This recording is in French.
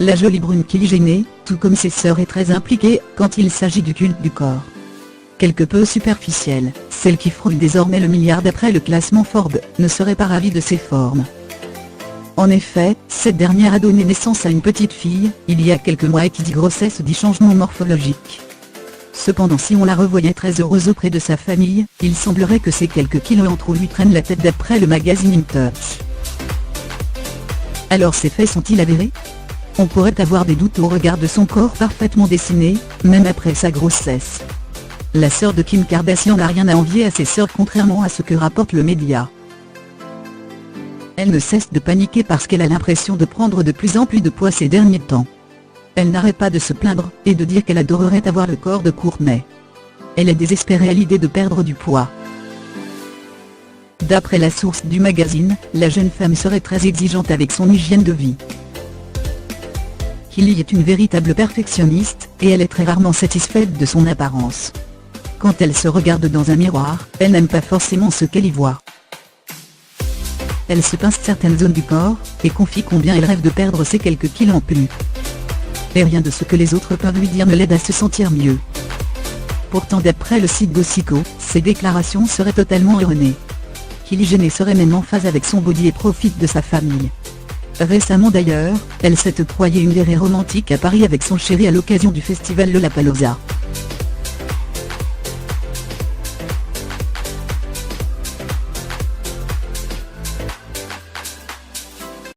la jolie brune Kylie Jenner, tout comme ses sœurs, est très impliquée quand il s'agit du culte du corps. Quelque peu superficielle, celle qui frôle désormais le milliard d'après le classement Forbes, ne serait pas ravie de ses formes. En effet, cette dernière a donné naissance à une petite fille, il y a quelques mois, et qui dit grossesse dit changement morphologique. Cependant, si on la revoyait très heureuse auprès de sa famille, il semblerait que ces quelques kilos en trop lui traînent la tête d'après le magazine In Touch. Alors ces faits sont-ils avérés? On pourrait avoir des doutes au regard de son corps parfaitement dessiné, même après sa grossesse. La sœur de Kim Kardashian n'a rien à envier à ses sœurs, contrairement à ce que rapporte le média. Elle ne cesse de paniquer parce qu'elle a l'impression de prendre de plus en plus de poids ces derniers temps. Elle n'arrête pas de se plaindre et de dire qu'elle adorerait avoir le corps de Kourtney. Elle est désespérée à l'idée de perdre du poids. D'après la source du magazine, la jeune femme serait très exigeante avec son hygiène de vie. Kylie est une véritable perfectionniste, et elle est très rarement satisfaite de son apparence. Quand elle se regarde dans un miroir, elle n'aime pas forcément ce qu'elle y voit. Elle se pince certaines zones du corps, et confie combien elle rêve de perdre ces quelques kilos en plus. Et rien de ce que les autres peuvent lui dire ne l'aide à se sentir mieux. Pourtant, d'après le site Gossiko, ces déclarations seraient totalement erronées. Kylie Jenner serait même en phase avec son body et profite de sa famille. Récemment d'ailleurs, elle s'est octroyée une virée romantique à Paris avec son chéri à l'occasion du festival Lollapalooza.